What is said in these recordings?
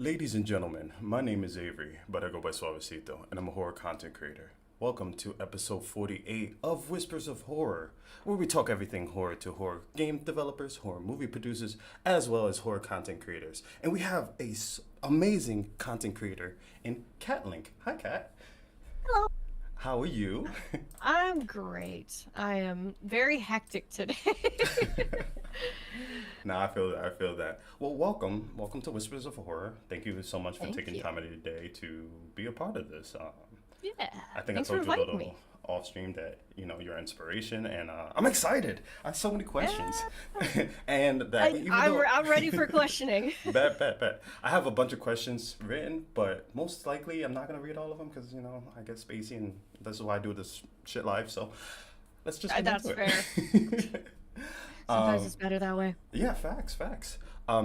Ladies and gentlemen, my name is Avery, but I go by Suavecito, and I'm a horror content creator. Welcome to episode 48 of Whispers of Horror, where we talk everything horror to horror game developers, horror movie producers, as well as horror content creators. And we have a amazing content creator in KatLink. Hi, Kat. Hello. How are you? I'm great. I am very hectic today. Nah, I feel that. I feel that. Well, welcome to Whispers of Horror. Thank you so much for Thank taking you. time out of your day to be a part of this. Yeah. I think I Thanks for told you a inviting little me. off stream that your inspiration, and I'm excited. I have so many questions, Yeah. and that I, even I'm, though I'm ready for questioning. bet, I have a bunch of questions written, but most likely I'm not gonna read all of them because I get spacey, and this is why I do this shit live. So let's just get That's into fair. it. Sometimes it's better that way. Yeah, facts.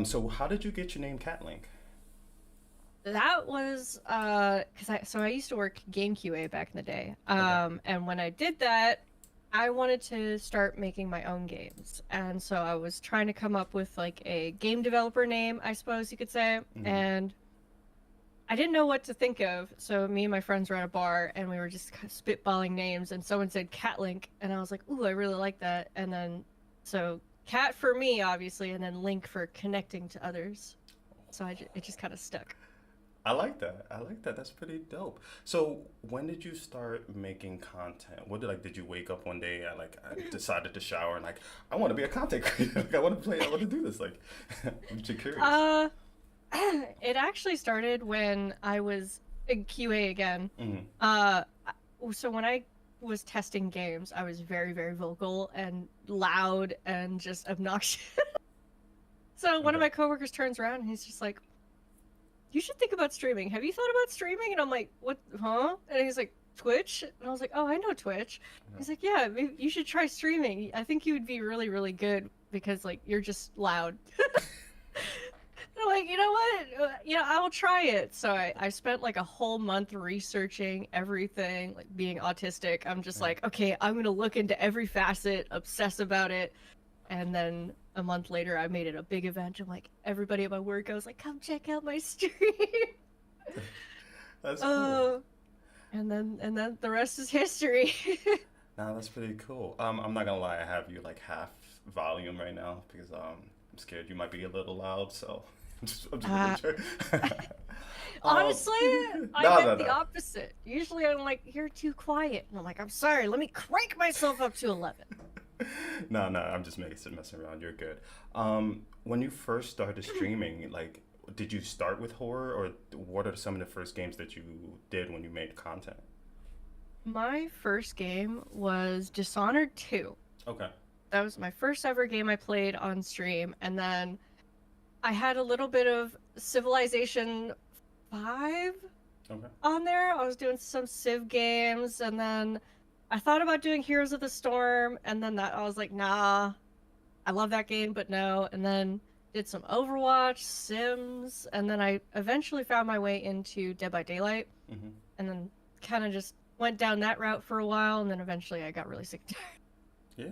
So how did you get your name, CatLink? That was I used to work game QA back in the day. Okay. And when I did that, I wanted to start making my own games. And so I was trying to come up with like a game developer name, I suppose you could say. Mm-hmm. And I didn't know what to think of, so me and my friends were at a bar and we were just spitballing names, and someone said CatLink, and I was like, "Ooh, I really like that." And then, so cat for me, obviously, and then link for connecting to others. So it just kind of stuck. I like that. I like that. That's pretty dope. So, when did you start making content? Did you wake up one day and I decided to shower and I want to be a content creator. I want to play. I want to do this. I'm just curious. Uh, it actually started when I was in QA again. Hmm. So when I was testing games, I was very, very vocal and loud and just obnoxious. So one of Okay. my coworkers turns around and he's just like, "You should think about streaming. Have you thought about streaming?" And I'm like, "What? Huh?" And he's like, "Twitch?" And I was like, "Oh, I know Twitch." He's like, "Yeah, maybe you should try streaming. I think you would be really, really good because like you're just loud." And I'm like, "You know what? I'll try it." So I spent like a whole month researching everything, like being autistic. I'm just Yeah. like, okay, I'm gonna look into every facet, obsess about it. And then a month later, I made it a big event. I'm like, everybody at my work, I was like, "Come check out my stream." That's cool. Oh, and then the rest is history. Nah, that's pretty cool. I'm not gonna lie. I have you half volume right now because I'm scared you might be a little loud. So I'm just making Uh, sure. um, Honestly, I no, no, get the no. opposite. Usually, I'm like, "You're too quiet," and I'm like, "I'm sorry. Let me crank myself up to 11." No, I'm just messing around. You're good. When you first started streaming, did you start with horror, or what are some of the first games that you did when you made content? My first game was Dishonored 2. Okay. That was my first ever game I played on stream, and then I had a little bit of Civilization 5 Okay. on there. I was doing some Civ games, and then I thought about doing Heroes of the Storm, and then that I was like, nah, I love that game, but no. And then did some Overwatch, Sims, and then I eventually found my way into Dead by Daylight, Hmm. and then kind of just went down that route for a while, and then eventually I got really sick and tired. Yeah.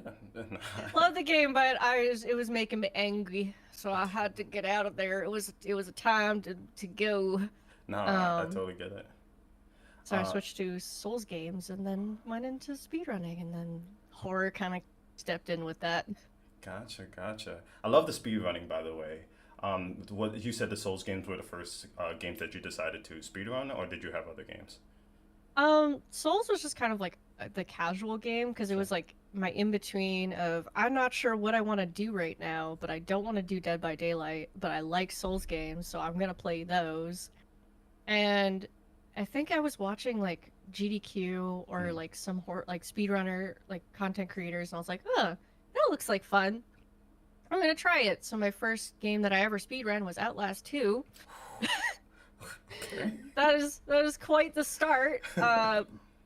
Love the game, but it was making me angry, so I had to get out of there. It was a time to go. No, I Um, totally get it. so I Uh, switched to Souls games and then went into speedrunning, and then horror kind of stepped in with that. gotcha. I love the speed running, by the way. What you said, the Souls games were the first games that you decided to speedrun, or did you have other games? Souls was just kind of like the casual game because it Sure. was like my in between of I'm not sure what I want to do right now, but I don't want to do Dead by Daylight, but I like Souls games, so I'm gonna play those. And I think I was watching like GDQ or Mm. like some like speedrunner like content creators, and I was like, "Huh, that looks like fun. I'm gonna try it." So my first game that I ever speedrun was Outlast 2. Okay. That is quite the start.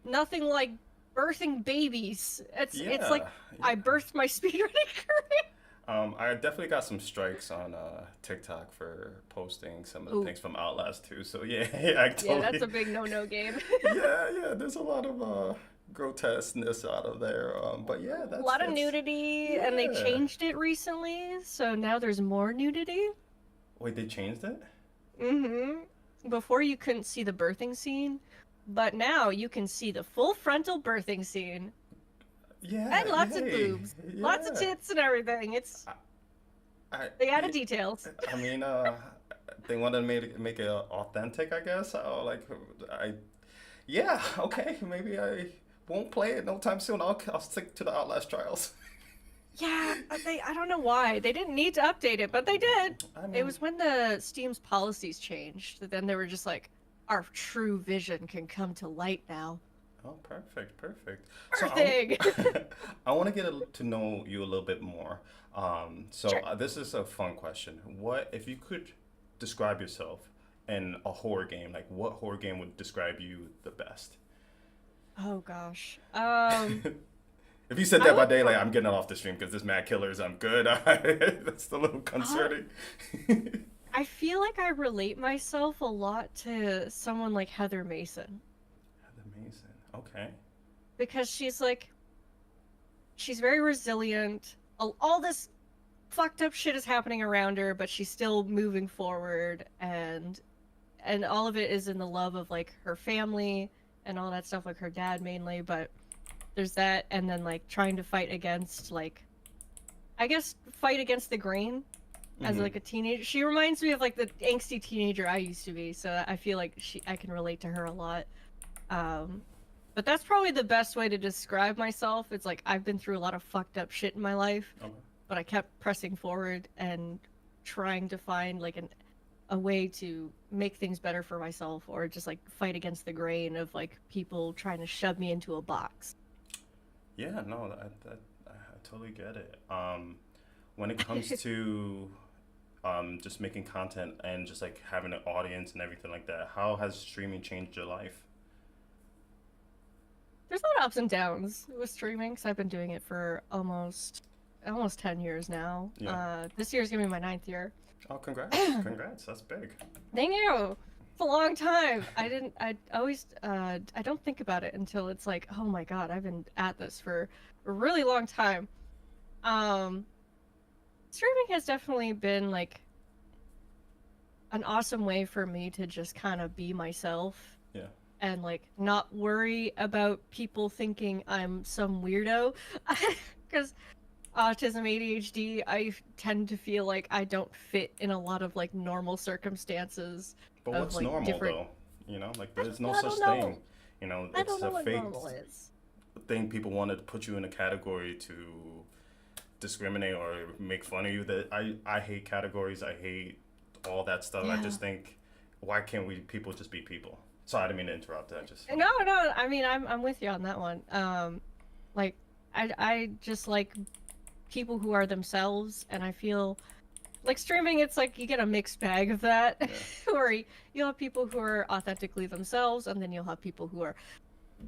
Nothing like birthing babies. It's like Yeah. I birthed my speedrunning career. I definitely got some strikes on TikTok for posting some of the Ooh, things from Outlast too. So yeah, yeah, I yeah, that's totally. a big no-no game. Yeah. There's a lot of grotesqueness out of there. But yeah, A that's lot of that's nudity, and they yeah. changed it recently, so now there's more nudity. Wait, they changed it? Before you couldn't see the birthing scene, but now you can see the full frontal birthing scene. Yeah, And lots of yay, boobs, lots of yeah. tits and everything. It's I, they added I, details. I mean, they wanted to make it authentic, I guess. I, yeah, okay, maybe I won't play it no time soon. I'll stick to the Outlast trials. Yeah, I don't know why. They didn't need to update it, but they did. I It mean, was when the Steam's policies changed that then they were just like, our true vision can come to light now. oh, perfect, perfect. So Our thing. I want to get to know you a little bit more. Sure. This is a fun question. What if you could describe yourself in a horror game? Like, what horror game would describe you the best? Oh gosh. If you said I that by would. daylight, I'm getting it off the stream because this Mad Killers, I'm good. That's a little Uh, concerning. I feel like I relate myself a lot to someone like Heather Mason Amazing. Okay. because she's very resilient. All this fucked up shit is happening around her, but she's still moving forward, and all of it is in the love of like her family and all that stuff, like her dad mainly. But there's that, and then like trying to fight against like I guess fight against the grain as Hmm. like a teenager. She reminds me of like the angsty teenager I used to be, so I feel like I can relate to her a lot. Um, but that's probably the best way to describe myself. It's like I've been through a lot of fucked up shit in my life, Okay. but I kept pressing forward and trying to find like a way to make things better for myself or just like fight against the grain of like people trying to shove me into a box. Yeah, no, I totally get it. When it comes to just making content and just like having an audience and everything like that, how has streaming changed your life? There's a lot of ups and downs with streaming because I've been doing it for almost 10 years now. Yeah. This year's gonna be my ninth year. Oh, congrats, congrats. That's big. Thank you. It's a long time. I always I don't think about it until it's like, oh my god, I've been at this for a really long time. Um, Streaming has definitely been like an awesome way for me to just kind of be myself Yeah. and like not worry about people thinking I'm some weirdo. Because autism, ADHD, I tend to feel like I don't fit in a lot of like normal circumstances But of what's like normal different. though? Like there's no I such don't thing. know. I It's don't know a what fake normal is. thing. People wanted to put you in a category to discriminate or make fun of you. That I hate categories. I hate all that stuff. I Yeah. just think, why can't we people just be people? Sorry, I didn't mean to interrupt. I just No, no. I mean, I'm with you on that one. Like I just like people who are themselves, and I feel like streaming. It's like you get a mixed bag of that, yeah, where you'll have people who are authentically themselves, and then you'll have people who are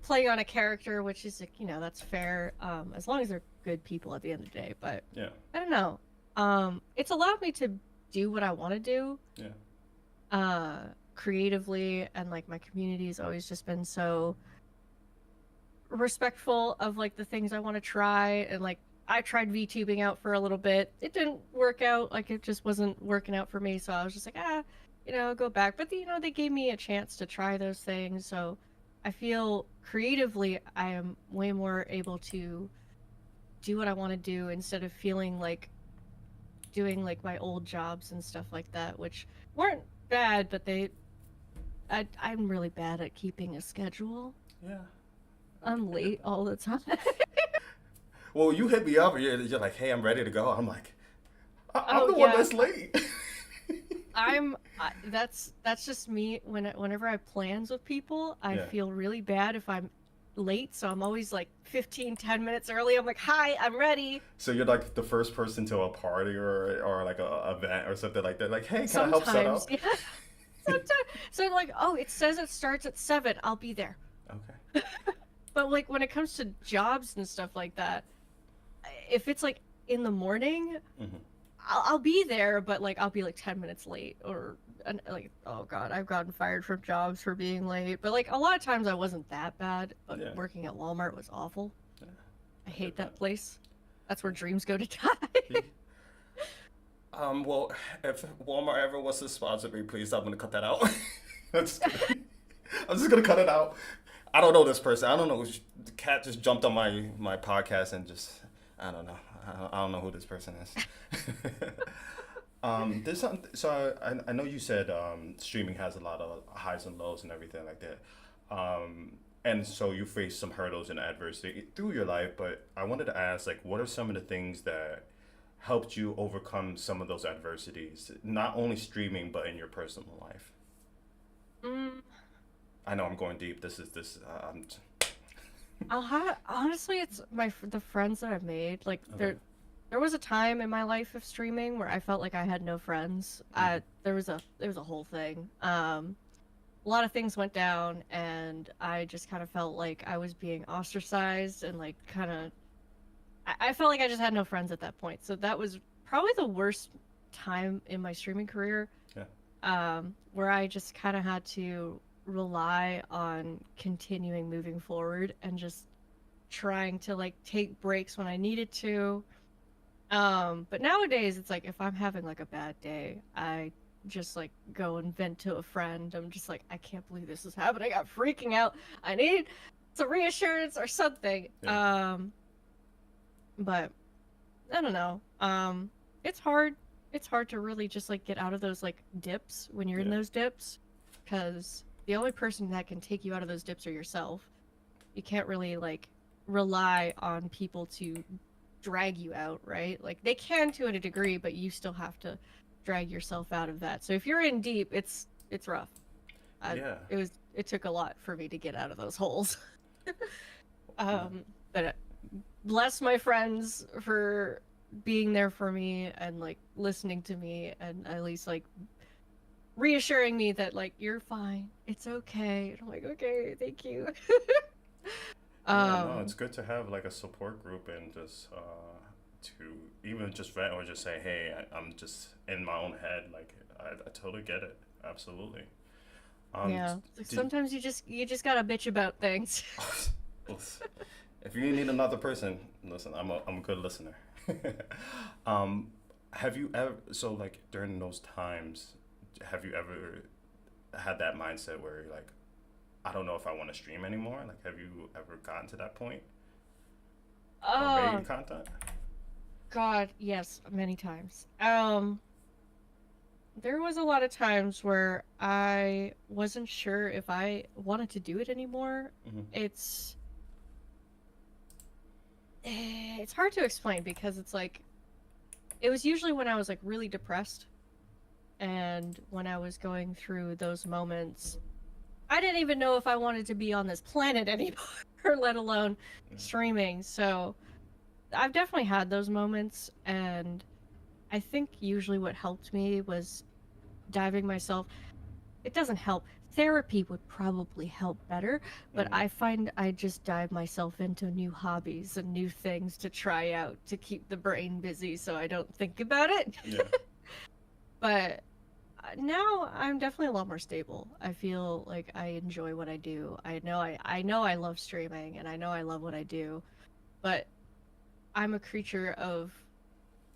playing on a character, which is like, that's fair, as long as they're good people at the end of the day. But yeah, I don't know. It's allowed me to do what I want to do, yeah. creatively, and like my community's always just been so respectful of like the things I want to try. And like I tried VTubing out for a little bit. It didn't work out. Like it just wasn't working out for me. So I was just like, go back. But they gave me a chance to try those things. So I feel creatively I am way more able to do what I want to do instead of feeling like doing like my old jobs and stuff like that, which weren't bad, but I'm really bad at keeping a schedule. Yeah. I'm I get late that. all the time. Well, you hit me up. And you're like, hey, I'm ready to go. I'm like, I'm Oh the one yeah, that's late. that's just me. Whenever I have plans with people, I Yeah. feel really bad if I'm late, so I'm always like 10 minutes early. I'm like, hi, I'm ready. So you're like the first person to a party or like a event or something like that. Like, hey, can I help set Sometimes, up? yeah. Sometimes, so I'm like, oh, it says it starts at 7. I'll be there. Okay. But like when it comes to jobs and stuff like that, if it's like in the morning, Hmm. I'll be there, but like I'll be like 10 minutes late, or like, oh god, I've gotten fired from jobs for being late. But like a lot of times I wasn't that bad, but Yeah. working at Walmart was awful. Yeah. I I hate get that that. place. That's where dreams go to die. Well, if Walmart ever wants to sponsor me, please, I'm gonna cut that out. I'm just kidding. I'm just gonna cut it out. I don't know this person. I don't know. The cat just jumped on my podcast and just I don't know. I don't know who this person is. There's some. So I know you said streaming has a lot of highs and lows and everything like that. And so you face some hurdles and adversity through your life. But I wanted to ask, like, what are some of the things that helped you overcome some of those adversities, not only streaming but in your personal life? Mm, I know I'm going deep. This is this. honestly, it's the friends that I've made. Like Okay. there was a time in my life of streaming where I felt like I had no friends. Mhm. There was a whole thing. A lot of things went down, and I just kind of felt like I was being ostracized and like kind of. I felt like I just had no friends at that point. So that was probably the worst time in my streaming career, Yeah. where I just kind of had to rely on continuing moving forward and just trying to like take breaks when I needed to. But nowadays it's like if I'm having like a bad day, I just like go and vent to a friend. I'm just like, I can't believe this is happening. I'm freaking out. I need some reassurance or something. Yeah. But I don't know. It's hard. It's hard to really just like get out of those like dips when you're in Yeah. those dips, because the only person that can take you out of those dips are yourself. You can't really like rely on people to drag you out, right? Like they can to a degree, but you still have to drag yourself out of that. So if you're in deep, it's rough. Yeah. It took a lot for me to get out of those holes. But bless my friends for being there for me and like listening to me and at least like reassuring me that like you're fine, it's okay. And I'm like, okay, thank you. Yeah, no, um it's good to have like a support group and just to even just vent or just say, hey, I'm just in my own head. Like I totally get it. Absolutely. Um, yeah, like did sometimes you just gotta bitch about things. if you need another person, listen, I'm a good listener. um, have you ever so like during those times, have you ever had that mindset where you're like, I don't know if I want to stream anymore? Like, have you ever gotten to that point or Oh made content? God, yes, many times. There was a lot of times where I wasn't sure if I wanted to do it anymore. Hmm. It's it's hard to explain because it's like it was usually when I was like really depressed and when I was going through those moments. I didn't even know if I wanted to be on this planet anymore, let alone streaming. So I've definitely had those moments, and I think usually what helped me was diving myself. It doesn't help. Therapy would probably help better, but Hmm. I find I just dive myself into new hobbies and new things to try out to keep the brain busy so I don't think about it. Yeah. But now I'm definitely a lot more stable. I feel like I enjoy what I do. I know I love streaming and I know I love what I do, but I'm a creature of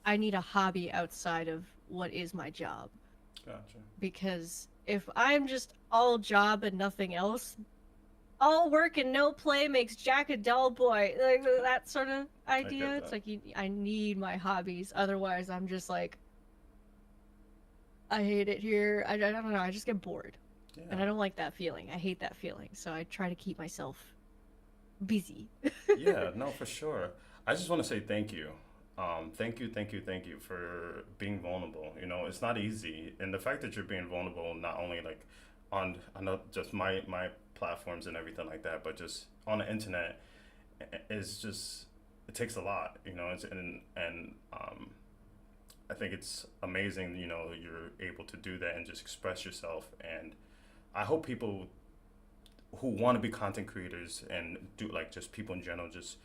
I need a hobby outside of what is my job, Gotcha. because if I'm just all job and nothing else, all work and no play makes Jack a dull boy. Like that sort of I idea. get It's that. like I need my hobbies. Otherwise, I'm just like, I hate it here. I don't know. I just get bored. Yeah. And I don't like that feeling. I hate that feeling. So I try to keep myself busy. Yeah, no, for sure. I just want to say thank you. Thank you for being vulnerable. You know, it's not easy, and the fact that you're being vulnerable, not only like on not just my platforms and everything like that, but just on the internet, is just it takes a lot. You know, and I think it's amazing. You know, you're able to do that and just express yourself, and I hope people who want to be content creators and do like just people in general just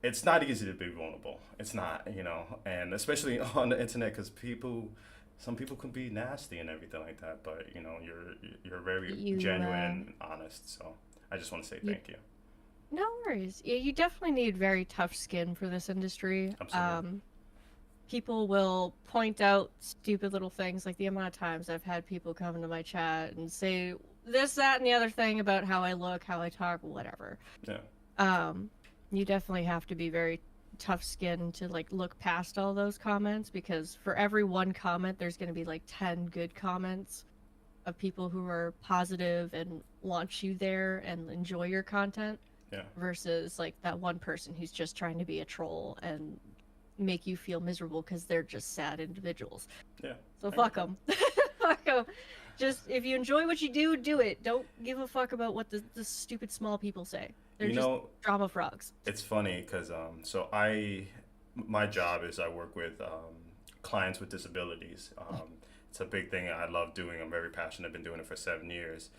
it's not easy to be vulnerable. It's not, you know, and especially on the internet because some people can be nasty and everything like that. But you know, you're very You, genuine and honest. So I just want to say you, thank you. no worries. Yeah, you definitely need very tough skin for this industry. Absolutely. people will point out stupid little things, like the amount of times I've had people come into my chat and say this, that, and the other thing about how I look, how I talk, whatever. Yeah. You definitely have to be very tough skinned to like look past all those comments, because for every one comment there's going to be like 10 good comments of people who are positive and want you there and enjoy your content, Yeah. versus like that one person who's just trying to be a troll and make you feel miserable because they're just sad individuals. Yeah. So fuck them. Fuck them. Just if you enjoy what you do, do it. Don't give a fuck about what the stupid small people say. They're You just know, drama frogs. it's funny because my job is I work with clients with disabilities. It's a big thing I love doing. I'm very passionate. I've been doing it for 7 years,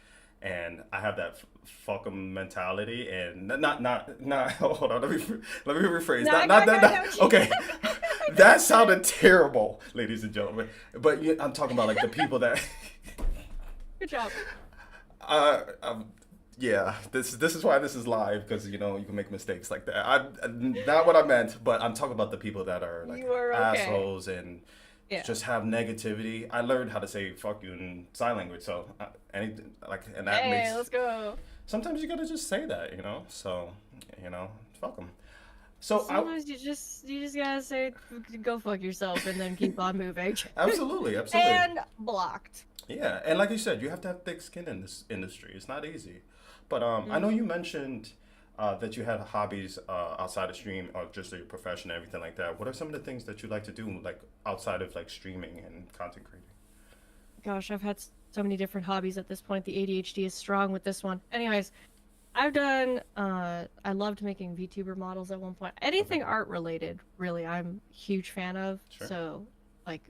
and I have that fuck 'em mentality. And not. Hold on. Let me rephrase. No, Not no, that. no, That no. okay. That sounded terrible, ladies and gentlemen. But I'm talking about like the people that. Good job. Yeah, this is why this is live, because you know you can make mistakes like that. Not what I meant, but I'm talking about the people that are like You are okay. assholes and Yeah. just have negativity. I learned how to say "fuck you" in sign language, so anything like, and that Hey, makes. let's go. Sometimes you gotta just say that, you know. So, fuck them. So Sometimes you just gotta say go fuck yourself and then keep on moving. absolutely. And blocked. Yeah, and like you said, you have to have thick skin in this industry. It's not easy. But I know you mentioned that you had hobbies outside of stream, or just your profession and everything like that. What are some of the things that you like to do, like outside of like streaming and content creating? Gosh, I've had so many different hobbies at this point. The ADHD is strong with this one. Anyways, I've done I loved making VTuber models at one point. Anything art related, really, I'm a huge fan of. Sure. So, like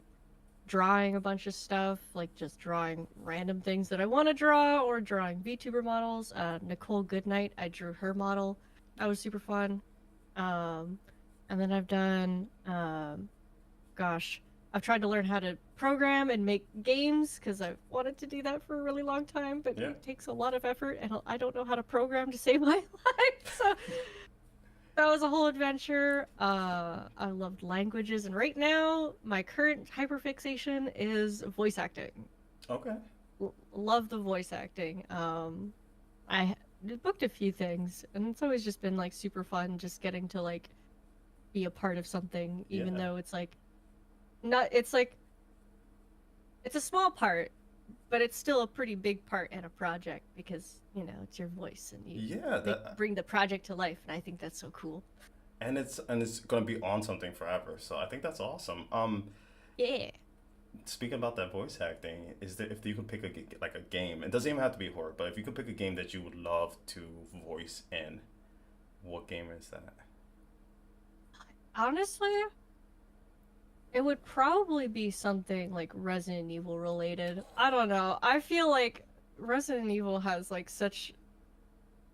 drawing a bunch of stuff, like just drawing random things that I want to draw, or drawing VTuber models. Nicole Goodnight, I drew her model. That was super fun. And then I've done, gosh, I've tried to learn how to program and make games because I've wanted to do that for a really long time, but Yeah. it takes a lot of effort, and I don't know how to program to save my life. So that was a whole adventure. I loved languages, and right now my current hyperfixation is voice acting. Okay. Love the voice acting. I booked a few things, and it's always just been like super fun, just getting to like be a part of something, even Yeah. though it's like not. It's like it's a small part, but it's still a pretty big part in a project, because it's your voice and you bring the project to life, and I think that's so cool. And it's gonna be on something forever. So I think that's awesome. Yeah. Speaking about that voice acting, is there, if you could pick like a game, it doesn't even have to be horror, but if you could pick a game that you would love to voice in, what game is that? Honestly, it would probably be something like Resident Evil related. I don't know. I feel like Resident Evil has like such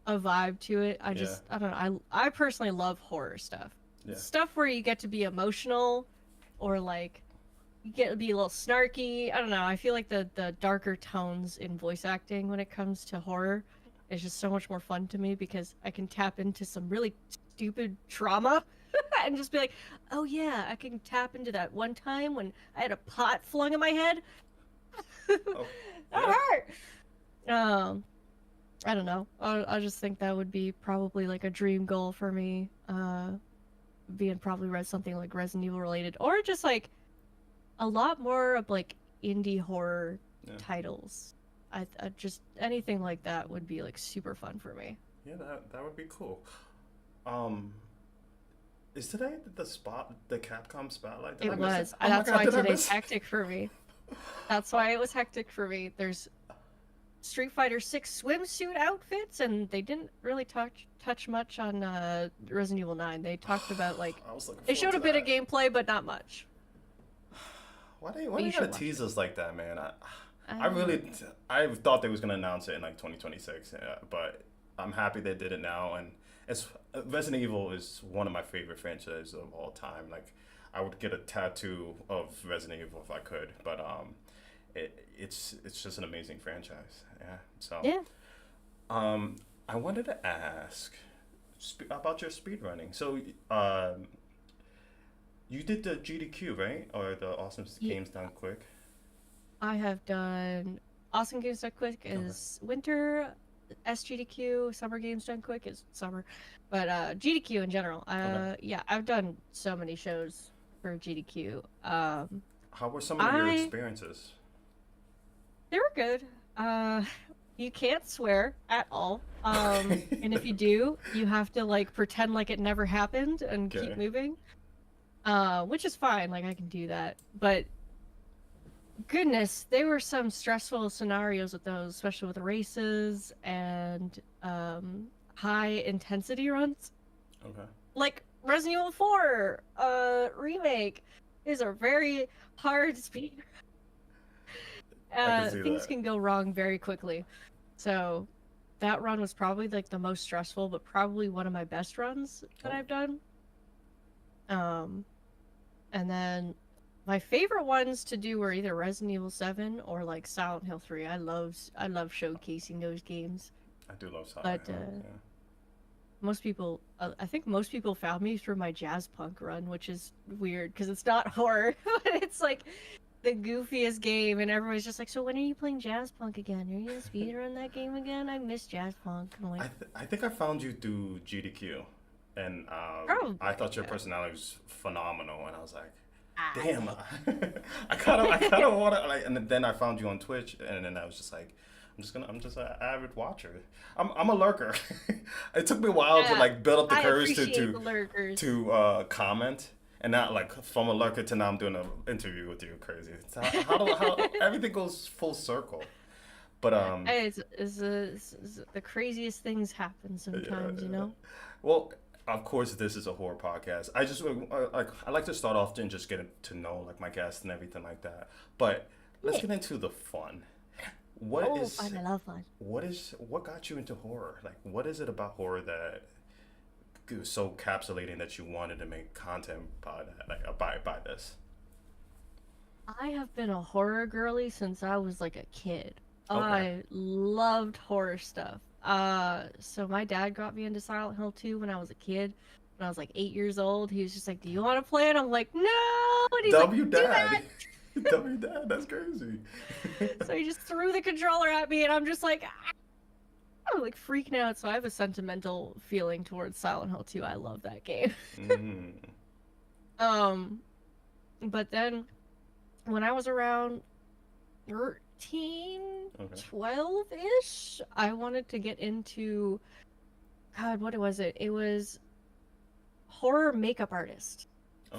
a vibe to it. I don't know. I personally love horror stuff. Yeah. Stuff where you get to be emotional, or like you get to be a little snarky. I don't know. I feel like the darker tones in voice acting when it comes to horror is just so much more fun to me, because I can tap into some really stupid trauma and just be like, oh yeah, I can tap into that one time when I had a pot flung at my head. Oh, That yeah. hurt. I don't know. I just think that would be probably like a dream goal for me. Being probably something like Resident Evil related, or just like a lot more of like indie horror titles. I just anything like that would be like super fun for me. Yeah, that would be cool. Is today the Capcom Spotlight? Did I It miss was. Oh my That's God, why did I today's miss- hectic for me. That's why it was hectic for me. There's Street Fighter 6 swimsuit outfits, and they didn't really touch much on Resident Evil 9. They talked about like I was looking they forward showed a to bit of that. gameplay, but not much. Why You they should gotta watch tease us like that, man? I don't really, I thought they was gonna announce it in like 2026, but I'm happy they did it now. And it's Resident Evil is one of my favorite franchises of all time. Like, I would get a tattoo of Resident Evil if I could, but it's just an amazing franchise. Yeah. So Yeah. I wanted to ask about your speedrunning. So You did the GDQ, right? Or the Awesome Ye- Games Done Quick. I have done Awesome Games Done Quick Okay. is winter, SGDQ, Summer Games Done Quick is summer, but GDQ in general. Okay. Yeah, I've done so many shows for GDQ. How were some of your I experiences? They were good. Uh, you can't swear at all. And if you do, you have to like pretend like it never happened and keep Okay. moving. Which is fine. Like I can do that, but goodness, there were some stressful scenarios with those, especially with races and high intensity runs. Okay. Like Resident Evil 4 remake is a very hard speed. I can see Things that. can go wrong very quickly. So that run was probably like the most stressful, but probably one of my best runs that Oh, I've done. Um, and then my favorite ones to do were either Resident Evil 7 or like Silent Hill 3. I love showcasing those games. I do love Silent But Hill. Yeah. most people, I think most people found me through my jazz punk run, which is weird because it's not horror, but it's like the goofiest game, and everybody's just like, "So when are you playing jazz punk again? Are you gonna speedrun that game again? I miss jazz punk." I'm like, I think I found you through GDQ, and I probably, thought your yeah. personality was phenomenal, and I was like, Ah, damn, thanks. I kind of want to like. And then I found you on Twitch, and then I was just like, I'm just an avid watcher. I'm a lurker. It took me a while to Yeah, like build up the I courage appreciate the lurkers. to comment. And not like from a lurker to now I'm doing an interview with you, crazy. It's how everything goes full circle. But Hey, the craziest things happen sometimes, you yeah. know? Well, of course, this is a horror podcast. I just like I like to start off and just get to know like my guests and everything like that. But let's Yeah. get into the fun. What Oh, is fun. I love fun. what got you into horror? Like, what is it about horror that was so capsulating that you wanted to make content by that, like by this? I have been a horror girly since I was like a kid. Okay. I loved horror stuff. So my dad got me into Silent Hill 2 when I was a kid. When I was like 8 years old, he was just like, "Do you want to play it?" I'm like, "No!" And he's like, W "Do dad. that!" W dad. That's crazy. So he just threw the controller at me, and I'm just like, I'm like freaking out. So I have a sentimental feeling towards Silent Hill 2. I love that game. Mm. Um, but then when I was around 13, Okay. 12-ish, I wanted to get into, God, what was it? It was horror makeup artist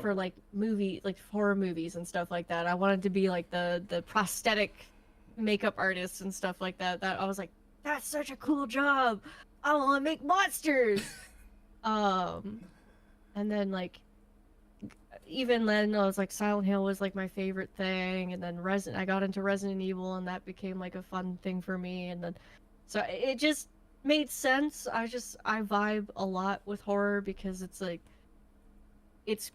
for Okay. like like horror movies and stuff like that. I wanted to be like the prosthetic makeup artist and stuff like that. That I was like, that's such a cool job. I want to make monsters. Um, and then like even then I was like Silent Hill was like my favorite thing, and then I got into Resident Evil, and that became like a fun thing for me, and then so it just made sense. I vibe a lot with horror because it's like it's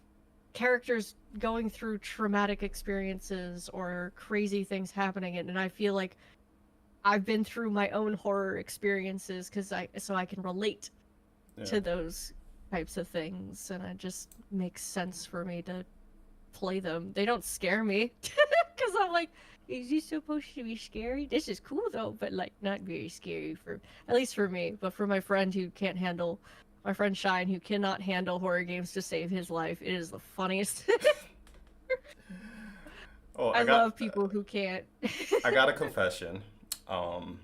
characters going through traumatic experiences or crazy things happening, and I feel like I've been through my own horror experiences because I can relate Yeah. to those types of things, and it just makes sense for me to play them. They don't scare me because I'm like, is this supposed to be scary? This is cool though, but like not very scary for at least for me. But for my friend who can't handle, my friend Shine who cannot handle horror games to save his life, it is the funniest. Oh, I love people who can't. I got a confession. Um,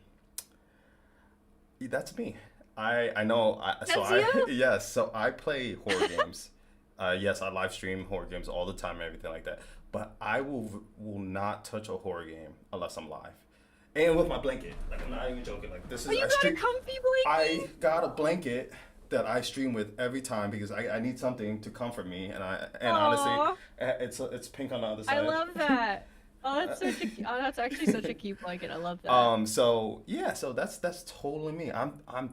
that's me. I know. That's you. Yes. So I play horror games. Yes, I live stream horror games all the time and everything like that. But I will not touch a horror game unless I'm live, and with my blanket. Like I'm not even joking. Like this Oh, is you I got a stream. comfy I blankie? got a blanket that I stream with every time because I need something to comfort me, and honestly, Aw, it's pink on the other I side. love that. Oh, that's actually such a cute blanket. I love that. So yeah, so that's totally me. I'm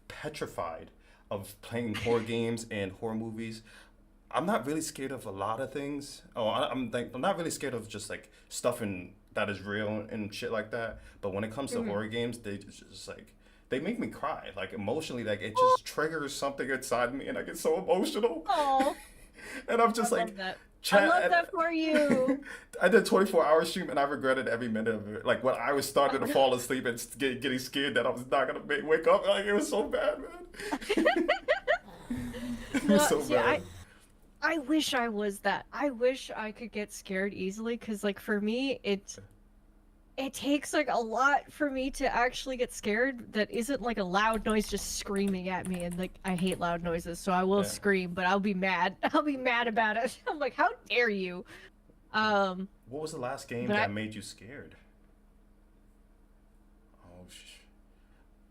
petrified of playing horror games and horror movies. I'm not really scared of a lot of things. Oh, I'm not really scared of just like stuff that is real and shit like that. But when it comes to Mhm. horror games, they just like they make me cry like emotionally. Like it just triggers something inside me, and I get so emotional. Oh, And I'm just I like, love that. I chat. love that for you. I did 24-hour stream and I regretted every minute of it. Like when I was starting to Oh, fall asleep and getting scared that I was not gonna wake up. Like it was so bad, man. It was no, so see, bad. I wish I was that. I wish I could get scared easily because, like, for me, it takes like a lot for me to actually get scared that isn't like a loud noise just screaming at me, and like I hate loud noises, so I will Yeah. scream, but I'll be mad. I'll be mad about it. I'm like, how dare you? Um, What was the last game but that made you scared? Oh,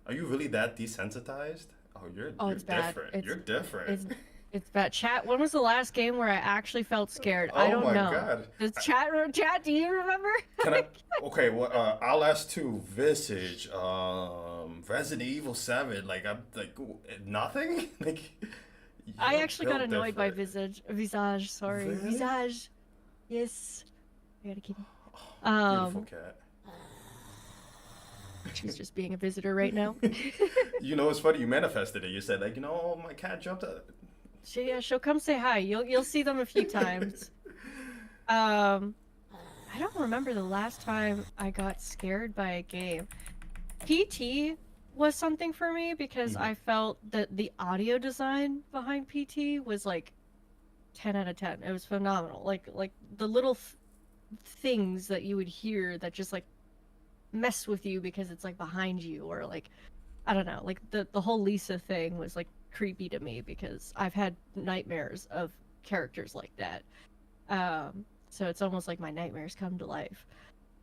are you really that desensitized? Oh, oh, you're it's bad. different. You're different. It's bad. Chat. When was the last game where I actually felt scared? I Oh don't my know. god. Does chat? Do you remember? Can I? Okay, well, Outlast 2, Visage, Resident Evil 7. Like I'm like nothing. Like I you're actually got built annoyed by different. Visage. Sorry, Really? Visage. Yes. I gotta keep. Beautiful Um, cat. she's just being a visitor right now. You know, it's funny. You manifested it. You said like, my cat jumped up. She'll come say hi. You'll see them a few times. I don't remember the last time I got scared by a game. PT was something for me because I felt that the audio design behind PT was like 10 out of 10. It was phenomenal. Like the little things that you would hear that just like mess with you because it's like behind you, or like I don't know, like the whole Lisa thing was like creepy to me because I've had nightmares of characters like that. So it's almost like my nightmares come to life.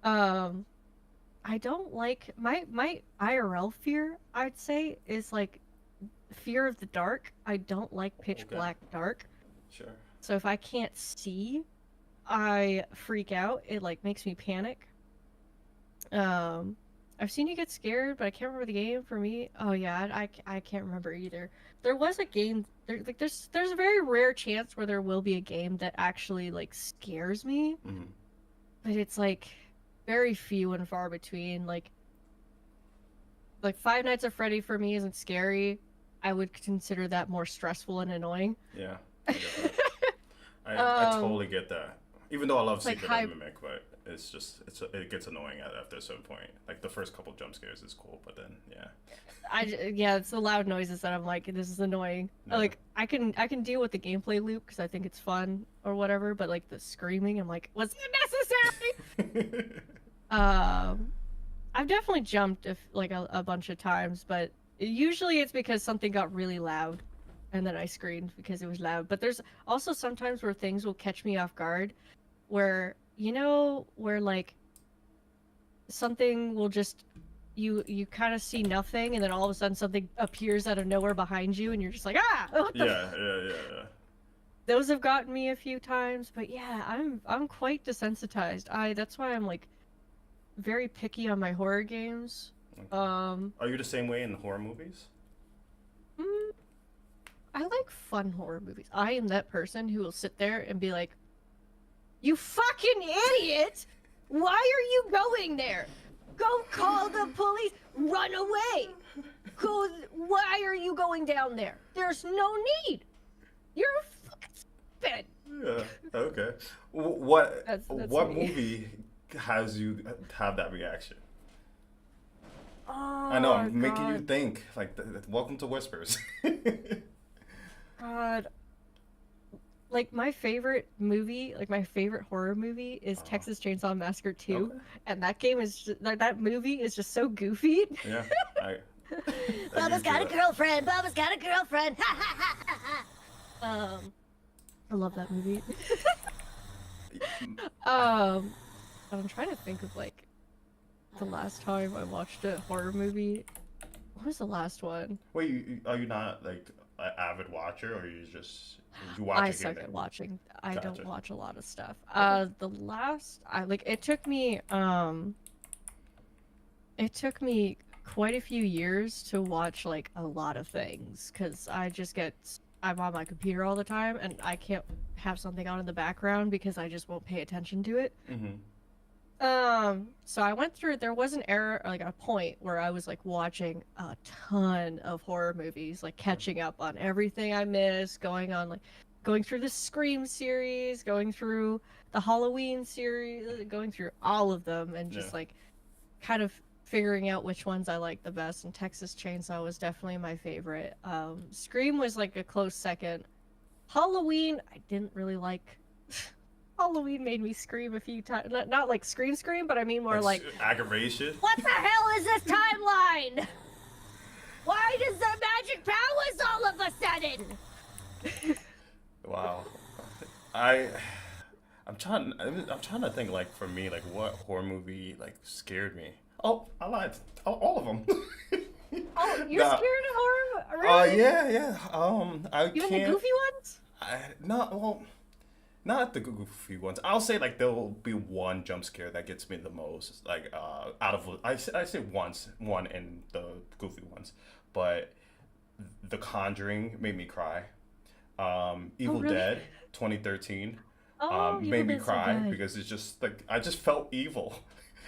I don't like my IRL fear, I'd say, is like fear of the dark. I don't like pitch black dark. Sure. So if I can't see, I freak out. It like makes me panic. I've seen you get scared, but I can't remember the game for me. Oh yeah, I can't remember either. There was a game there's a very rare chance where there will be a game that actually like scares me, but it's like very few and far between. Like Five Nights at Freddy for me isn't scary. I would consider that more stressful and annoying. Yeah, I get that. I totally get that. Even though I love like Secret and Mimic, but it's just it gets annoying after a certain point. Like the first couple jump scares is cool, but then yeah, it's the loud noises that I'm like, this is annoying. Yeah. Like I can deal with the gameplay loop because I think it's fun or whatever, but like the screaming, I'm like, was it necessary? I've definitely jumped like a bunch of times, but usually it's because something got really loud, and then I screamed because it was loud. But there's also sometimes where things will catch me off guard, where where like something will just you kind of see nothing, and then all of a sudden something appears out of nowhere behind you, and you're just like, ah, what the yeah. Those have gotten me a few times, but yeah, I'm quite desensitized. That's why I'm like very picky on my horror games. Okay. Are you the same way in horror movies? I like fun horror movies. I am that person who will sit there and be like, you fucking idiot! Why are you going there? Go call the police! Run away! Why are you going down there? There's no need! You're fucking stupid! Yeah, okay. What That's what me. movie has you have that reaction? Oh, I know, I'm making God. you think. Like, welcome to Whispers. God. Like, my favorite movie, like, my favorite horror movie is Texas Chainsaw Massacre 2. Okay. And that game is just, that movie is just so goofy. Yeah, I Bubba's got a that. girlfriend! Bubba's got a girlfriend! I love that movie. I'm trying to think of, like, the last time I watched a horror movie. What was the last one? Wait, are you not like an avid watcher, or you watch? I suck at watching. I Gotcha. don't watch a lot of stuff. Okay. The last it took me quite a few years to watch like a lot of things because I'm on my computer all the time and I can't have something on in the background because I just won't pay attention to it. So I went through, there was an era, like a point where I was like watching a ton of horror movies, like catching up on everything I missed, going on like going through the Scream series, going through the Halloween series, going through all of them, and just Yeah. like kind of figuring out which ones I like the best. And Texas Chainsaw was definitely my favorite. Scream was like a close second. Halloween, I didn't really like. Halloween made me scream a few times. Not like scream, but I mean more like, aggravation. what the hell is this timeline? Why does the magic powers all of a sudden? Wow. I'm trying to think like for me like what horror movie like scared me. Oh, I lied. All of them. Oh, you're Nah. scared of horror? Really? Yeah. I Even can't. the goofy ones? Not the goofy ones. I'll say like there'll be one jump scare that gets me the most. Like out of I say one in the goofy ones, but The Conjuring made me cry. Evil really? Dead 2013 Oh, Evil made me Dead's so cry good. because it's just like I just felt evil.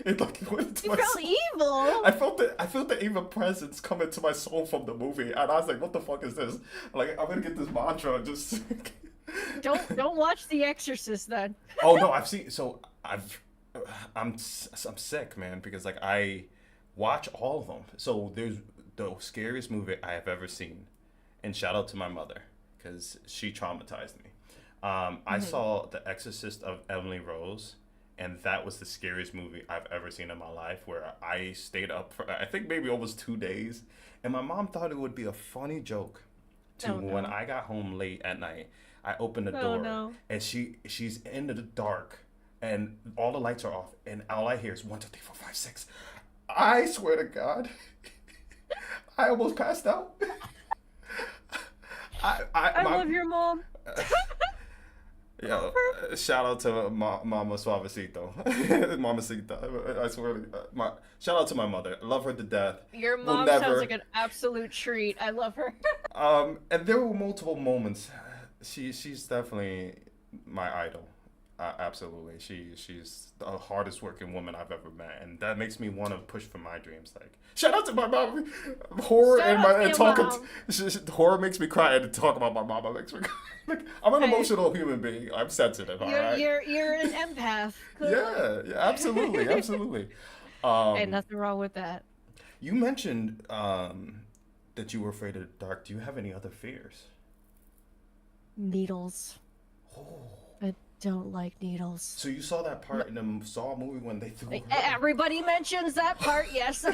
It like went into You my felt soul. evil? I felt the evil presence come into my soul from the movie, and I was like, "What the fuck is this?" Like, I'm gonna get this mantra. And just Don't watch The Exorcist then. oh no, I've seen. So I'm sick, man, because like I watch all of them. So there's the scariest movie I have ever seen, and shout out to my mother because she traumatized me. I saw The Exorcist of Emily Rose, and that was the scariest movie I've ever seen in my life. Where I stayed up for I think maybe almost 2 days, and my mom thought it would be a funny joke. To Oh, no. when I got home late at night, I opened the Oh, door, no. and she's in the dark, and all the lights are off, and all I hear is 1, 2, 3, 4, 5, 6. I swear to God, I almost passed out. I love your mom. Yo, shout out to Mama Suavecito. Mamacita. I swear. Shout out to my mother. I love her to death. Your Will mom never. sounds like an absolute treat. I love her. And there were multiple moments. She's definitely my idol. Absolutely. She's the hardest working woman I've ever met, and that makes me want to push for my dreams. Like shout out to my mom. Horror Shout and out to and your talking. mom. Horror makes me cry, and to talk about my mama makes me cry. Like, I'm an Hey. emotional human being. I'm sensitive. All right. You're an empath. Yeah, absolutely. Ain't nothing wrong with that. You mentioned that you were afraid of the dark. Do you have any other fears? Needles. Oh. I don't like needles. So you saw that part in the Saw movie when they threw her? Everybody mentions that part, yes.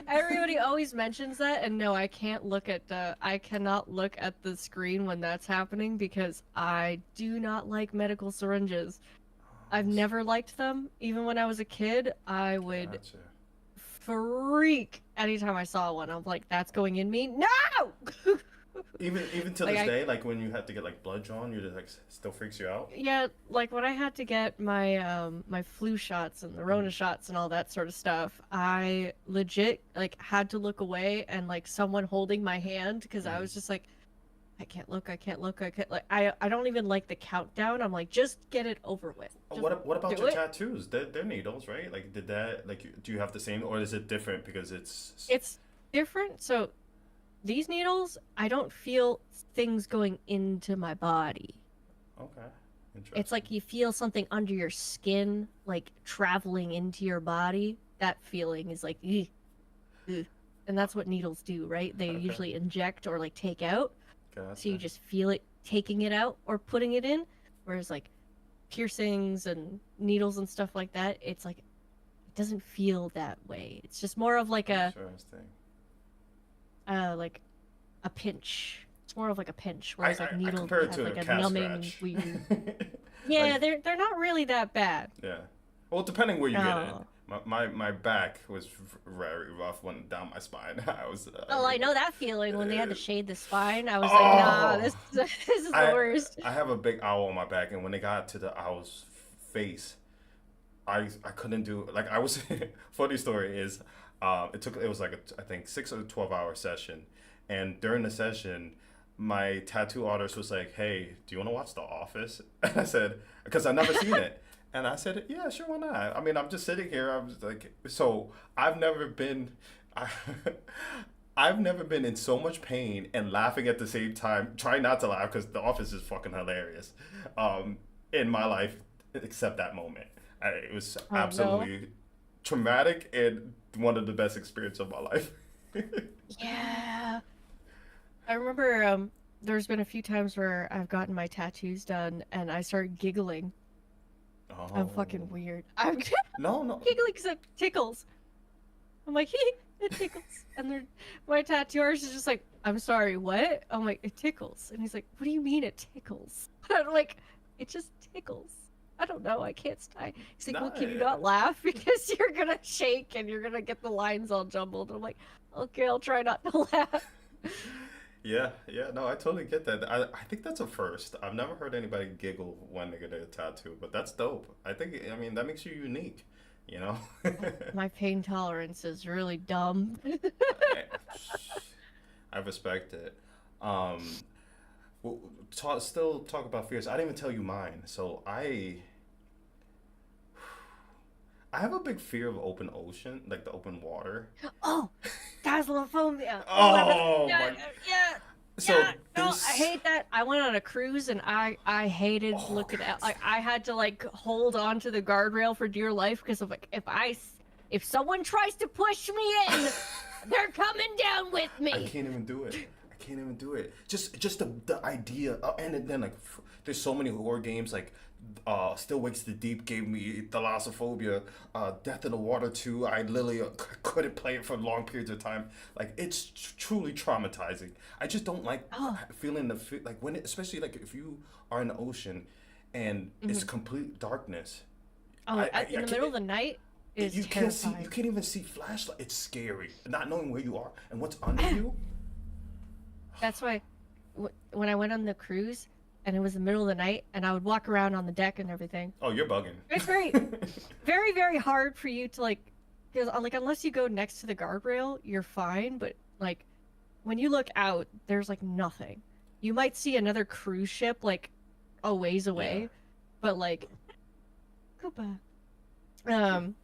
Everybody always mentions that, and no, I cannot look at the screen when that's happening because I do not like medical syringes. I've never liked them. Even when I was a kid, I would Gotcha. freak anytime I saw one. I'm like, that's going in me. No! Even to Like, this day, like when you have to get like blood drawn, you're just like still freaks you out. Yeah, like when I had to get my my flu shots and the Rona shots and all that sort of stuff, I legit like had to look away and like someone holding my hand because I was just like, I can't look, I can't like I don't even like the countdown. I'm like, just get it over with. Just What about do your it. tattoos? They're needles, right? Like did that like do you have the same or is it different because it's It's different. So these needles, I don't feel things going into my body. okay. Interesting. It's like you feel something under your skin, like traveling into your body. That feeling is like, "Ugh, ugh." And that's what needles do, right? They Okay. usually inject or like take out. Gotcha. So you just feel it taking it out or putting it in. Whereas like piercings and needles and stuff like that, it's like, it doesn't feel that way. It's just more of like Interesting. like a pinch. It's more of like a pinch, whereas like I needles compare it have to like a a cat numbing scratch. weird. Yeah, Like, they're not really that bad. yeah. Well, depending where you get it. Oh. My back was very rough went down my spine. I was. Oh, I know that feeling when they had to shade the spine. I was like, nah, Oh. this is the worst. I have a big owl on my back, and when they got to the owl's face, I couldn't do like I was. Funny story is, it was like I think 6 or 12 hour session, and during the session, my tattoo artist was like, "Hey, do you want to watch The Office?" And I said, because I've never seen it. And I said, yeah, sure, why not? I mean, I'm just sitting here. I'm just like, so I've never been, I've never been in so much pain and laughing at the same time. Trying not to laugh because The Office is fucking hilarious. In my life, except that moment, it was Oh no. absolutely traumatic and one of the best experiences of my life. Yeah. I remember there's been a few times where I've gotten my tattoos done and I start giggling. I'm fucking Oh weird. I'm no, no, giggling because it tickles. I'm like, it tickles. And my tattoo artist is just like, I'm sorry, what? I'm like, it tickles. And he's like, what do you mean it tickles? I'm like, it just tickles. I don't know. I can't stop. He's like, well, no. can you not laugh? Because you're going to shake and you're going to get the lines all jumbled. And I'm like, okay, I'll try not to laugh. Yeah, yeah, no, I totally get that. I think that's a first. I've never heard anybody giggle when they get a tattoo, but that's dope. I mean, that makes you unique, you know? My pain tolerance is really dumb. I respect it. Um, still talk about fears. I didn't even tell you mine. I have a big fear of open ocean, like the open water. Oh, Phasmophobia. Oh Yeah, my! yeah, So yeah. No, I this. hate that. I went on a cruise and I hated Oh, looking at like I had to like hold on to the guardrail for dear life because of like if someone tries to push me in, they're coming down with I me. can't even do it. I can't even do it. Just the idea, and then like there's so many horror games like Still Wakes the Deep gave me thalassophobia. Death in the Water 2, I literally couldn't play it for long periods of time. Like it's truly traumatizing. I just don't like Oh, feeling like when especially like if you are in the ocean and it's mhm. complete darkness. Oh, I in the middle of can't. the night is You can't see. You terrifying. can't even see flashlight. It's scary. Not knowing where you are and what's under you. That's why when I went on the cruise and it was the middle of the night and I would walk around on the deck and everything. Oh, you're bugging. It's very, very, very hard for you to like, because like unless you go next to the guardrail, you're fine. But like when you look out, there's like nothing. You might see another cruise ship like a ways Yeah. away, but like, goodbye. Um,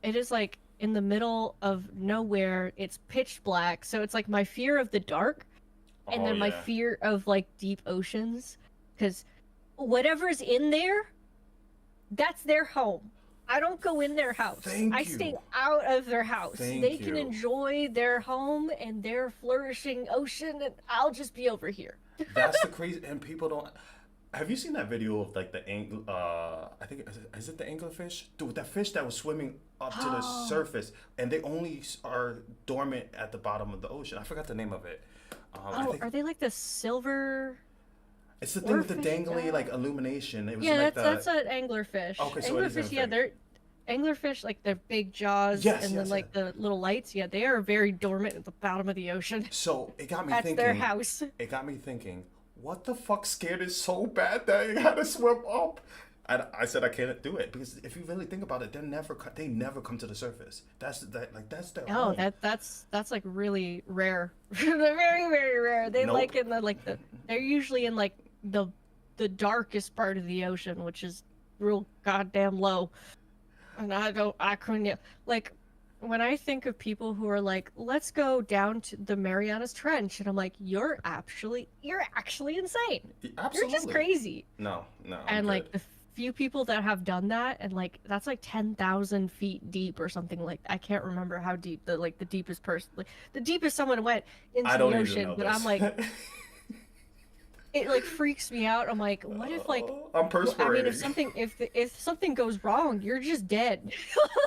it is like in the middle of nowhere. It's pitch black, so it's like my fear of the dark, and Oh then my yeah. fear of like deep oceans, because whatever's in there, that's their home. I don't go in their house. I Thank stay you. out of their house. They Thank can you. enjoy their home and their flourishing ocean, and I'll just be over here. That's the crazy. And people don't. Have you seen that video of like I think is it the anglerfish? Dude, that fish that was swimming up to the Oh, surface, and they only are dormant at the bottom of the ocean. I forgot the name of it. I oh, think are they like the silver it's the thing with the oarfish? dangly like illumination. It was Yeah, like that's the an anglerfish. okay, so it is Anglerfish, yeah, anything. they're anglerfish like their big jaws Yes, and then yes, yes. like the little lights. Yeah, they are very dormant at the bottom of the ocean. So it got me That's their thinking. house. It got me thinking. What the fuck scared it so bad that it had to swim up? And I said I can't do it because if you really think about it, they never come to the surface. That's their Oh, home. that's like really rare. They're very, very rare. They Nope. like in the like the they're usually in like the darkest part of the ocean, which is real goddamn low. And I couldn't like when I think of people who are like, let's go down to the Marianas Trench, and I'm like, you're actually insane. You're just Absolutely. crazy. No, no, I'm And good. like the few people that have done that, and like that's like 10,000 feet deep or something like I can't remember how deep the deepest person like the deepest someone went I into the don't even ocean. know But I'm this. like, it like freaks me out. I'm like, what if like I'm I mean, perspiring. if something goes wrong, you're just dead.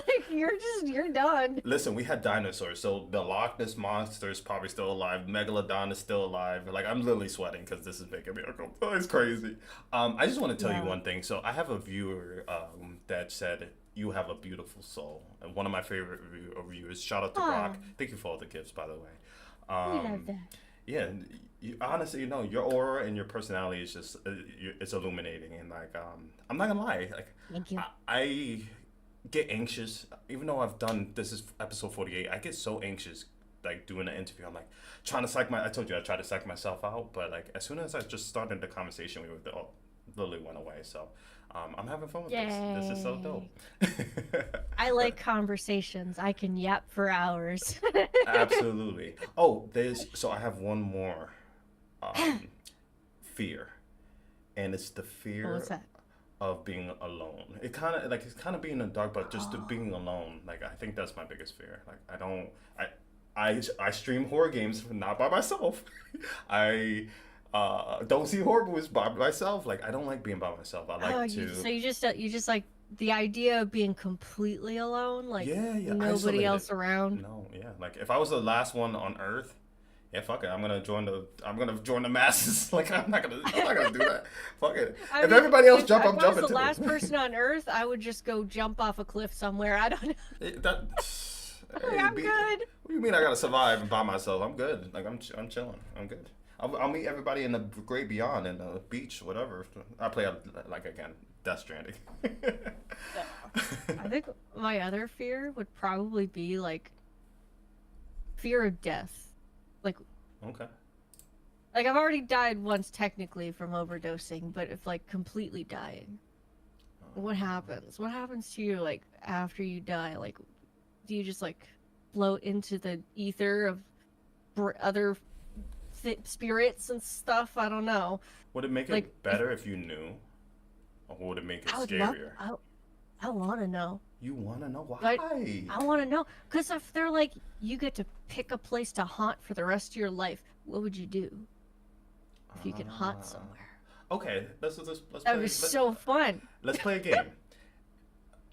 Like you're done. Listen, we had dinosaurs, so the Loch Ness monster is probably still alive. Megalodon is still alive. Like I'm literally sweating because this is making me uncomfortable. It's crazy. I just want to tell you Yeah. one thing. So I have a viewer that said you have a beautiful soul, and one of my favorite reviewers. Shout out to Oh, Brock. Thank you for all the gifts, by the way. we love Um, that. yeah, honestly, your aura and your personality is just it's illuminating, and like I'm not gonna lie, like Thank you. I get anxious even though I've done this is episode 48. I get so anxious like doing an interview. I'm like trying to psych my I told you I try to psych myself out, but like as soon as I just started the conversation we were literally went away. So I'm having fun with this. Yay. This is so dope. I like conversations. I can yap for hours. Absolutely. Oh, so I have one more fear, and it's the Oh, what's fear that? of being alone. It's kind of being in the dark, but just Oh. being alone. Like I think that's my biggest fear. Like I stream horror games not by myself. I don't see horror movies by myself. Like I don't like being by myself. I Oh, like to so you just like the idea of being completely alone, like yeah nobody isolated. else around. No, yeah. Like if I was the last one on Earth, yeah, fuck it. I'm gonna join the masses. Like I'm not gonna do that. Fuck it. I If mean, everybody else if jump, I I'm was jumping the last too. person on Earth, I would just go jump off a cliff somewhere. I don't know. That hey, I'm good. what do you mean I gotta survive by myself? I'm good. Like I'm chilling. I'm good. I'll meet everybody in the great beyond in the beach, whatever. I play like again, Death Stranding. I think my other fear would probably be like fear of death. Like Okay. I've already died once technically from overdosing, but if like completely dying, what happens? What happens to you like after you die? Like, do you just like float into the ether of other spirits and stuff? I don't know. Would it make Like, it better if you knew, or would it make it I would love. scarier? I want to know. You want to know But why? I want to know because if they're like you get to pick a place to haunt for the rest of your life, what would you do if you could haunt somewhere? Okay, let's That play. would be so fun. Let's play a game.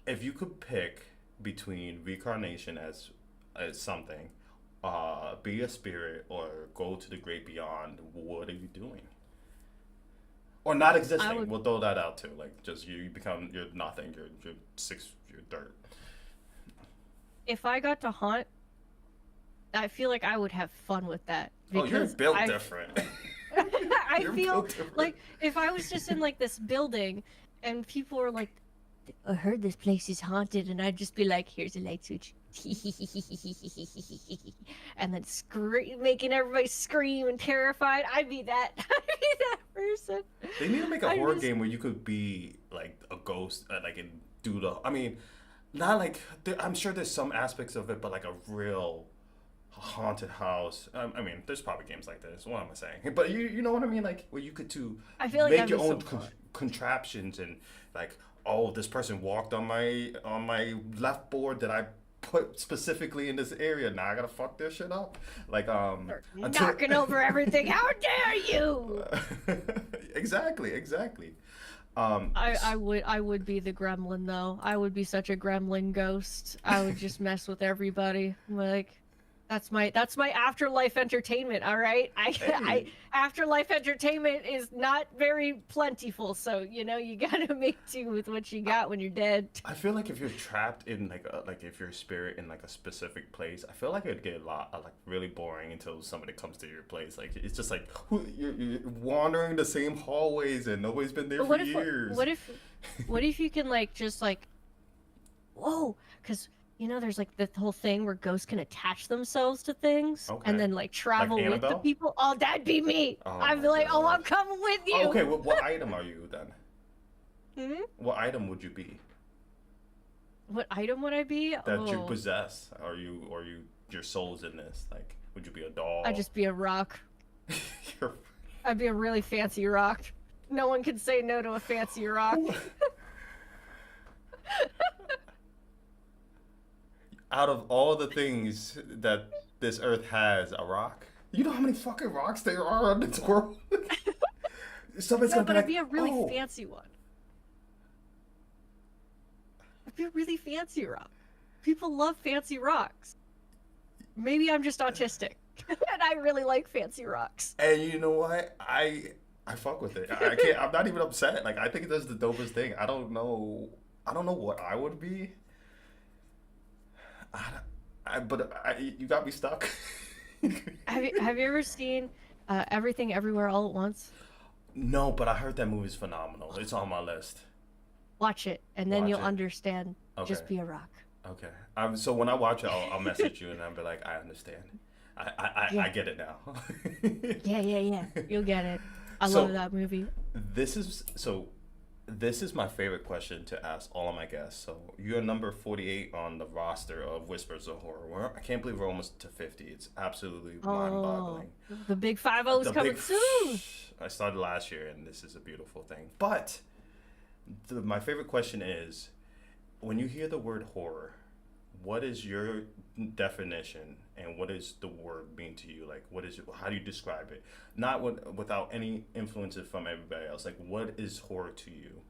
If you could pick between reincarnation as something, be a spirit, or go to the great beyond, what are you doing? Or not existing. would- We'll throw that out too. Like just you're nothing. You're dirt. If I got to haunt, I feel like I would have fun with that Oh, you're because built different. I You're feel built different. like if I was just in like this building and people were like, I heard this place is haunted, and I'd just be like, here's a light switch. And then making everybody scream and terrified. I'd be that. I'd be that person. They need to make a I horror just- game where you could be like a ghost, like and do the. I mean, not like I'm sure there's some aspects of it, but like a real haunted house. I mean, there's probably games like this. What am I saying? But you know what I mean? Like where you could I feel like make that'd your be so own fun. contraptions and like, oh, this person walked on my left board that I put specifically in this area. Now I gotta fuck this shit up. Like Knocking over everything. How dare you? exactly. I would be the gremlin though. I would be such a gremlin ghost. I would just mess with everybody. Like that's my afterlife entertainment, all right? Hey. Afterlife entertainment is not very plentiful, so you know you gotta make do with what you got when you're dead. I feel like if you're trapped in like if you're a spirit in like a specific place, I feel like it'd get a lot like really boring until somebody comes to your place. Like it's just like you're wandering the same hallways and nobody's been there But for years. what if you can like just like whoa, because you know there's like the whole thing where ghosts can attach themselves to things Okay. and then like travel with the Annabelle? people. Oh, that'd be me. Oh I'd my be like, oh, God. I'm coming with you. Oh, okay, what item are you then? Hmm? What item would you be What item would I be? that you Oh, possess? Are you your soul's in this? Like, would you be a doll? I'd just be a rock. You're- I'd be a really fancy rock. No one can say no to a fancy rock. Out of all the things that this earth has, a rock. You know how many fucking rocks there are on this world? Somebody's No, gonna but be I'd be a like, really oh. fancy one. I'd be a really fancy rock. People love fancy rocks. Maybe I'm just autistic. And I really like fancy rocks. And you know what? I fuck with it. I can't. I'm not even upset. Like I think that's the dopest thing. I don't know what I would be. You got me stuck. Have you ever seen Everything Everywhere All at Once? No, but I heard that movie's phenomenal. It's on my list. Watch it, and then Watch you'll it. understand. Just Okay. be a rock. Okay. So when I watch it, I'll message you and I'll be like, I understand. I Yeah. get it now. Yeah. You'll get it. I So- love that movie. This is my favorite question to ask all of my guests. So you're number 48 on the roster of Whispers of Horror. I can't believe we're almost to 50. It's absolutely Oh, mind-boggling. the big 5-0 is The coming big. soon. I started last year, and this is a beautiful thing. But my favorite question is, when you hear the word horror, what is your definition, and what is the word mean to you? Like, how do you describe it? Not without any influences from everybody else. Like, what is horror to you?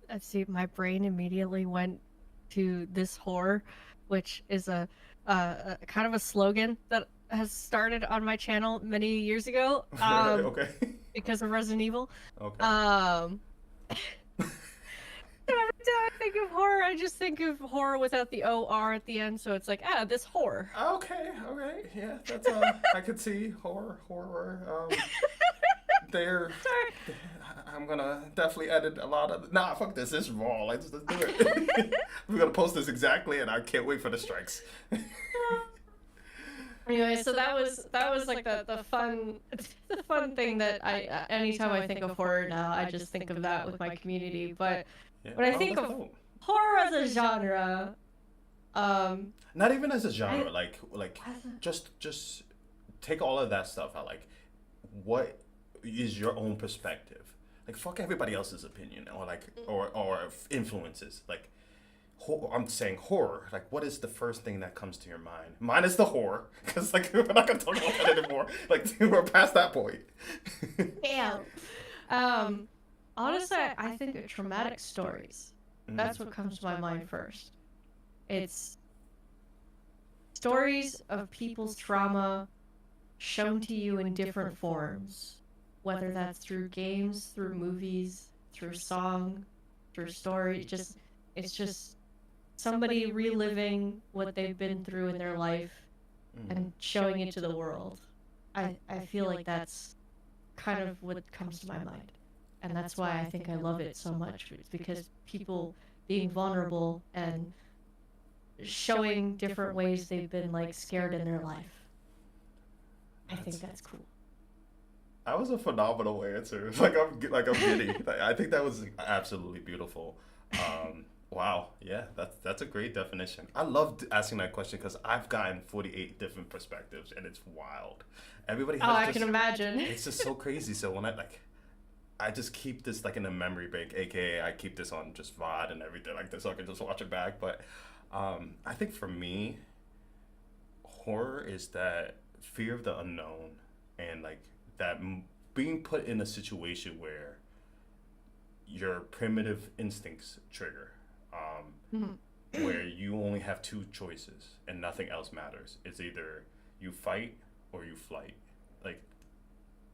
Let's see, my brain immediately went to this horror, which is a kind of a slogan that has started on my channel many years ago. Okay. Because of Resident Evil. Okay. Every time I think of horror, I just think of horror without the OR at the end, so it's like, this horror. Okay. Yeah, that's I could see horror. They're. Sorry. I'm gonna definitely edit a lot of. Nah, fuck this. This is raw. Let's do it. We're gonna post this exactly, and I can't wait for the strikes. Anyway, so that was like the fun thing that I anytime I think of horror now, I just think of that with my community. But Yeah. when I think of horror as a genre, not even as a genre, like just take all of that stuff out. Like, what is your own perspective? Like, fuck everybody else's opinion or influences. Like, I'm saying horror. Like, what is the first thing that comes to your mind? Mine is the horror, because like we're not gonna talk about that anymore. Like, we're past that point. Damn. Honestly, I think of traumatic stories. That's what comes to my mind first. It's stories of people's trauma shown to you in different forms, whether that's through games, through movies, through song, through story. It's just somebody reliving what they've been through in their life and showing it to the world. I feel like that's kind of what comes to my mind. And that's why I think I love it so much. It's because people being vulnerable and showing different ways they've been like scared in their life. I think that's cool. That was a phenomenal answer. Like I'm giddy. I think that was absolutely beautiful. Wow, yeah, that's a great definition. I loved asking that question because I've gotten 48 different perspectives, and it's wild. Everybody has I can imagine. It's just so crazy. So when I just keep this like in a memory bank, aka I keep this on just VOD and everything like this, so I can just watch it back. But I think for me, horror is that fear of the unknown, and like that being put in a situation where your primitive instincts trigger. Where you only have two choices and nothing else matters. It's either you fight or you flight. Like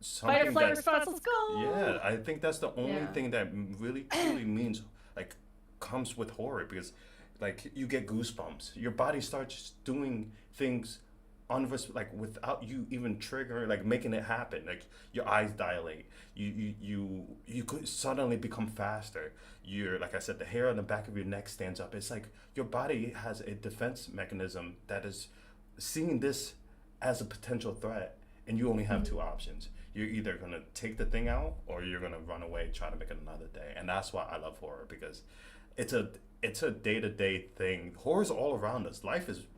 Fight or flight response, let's go! Yeah, I think that's the only thing that really truly means, like, comes with horror, because like you get goosebumps. Your body starts doing things like without you even triggering, like making it happen. Like your eyes dilate. You could suddenly become faster. You're, like I said, the hair on the back of your neck stands up. It's like your body has a defense mechanism that is seeing this as a potential threat, and you only have two options. You're either gonna take the thing out, or you're gonna run away, try to make it another day. And that's why I love horror, because it's a day-to-day thing. Horror's all around us.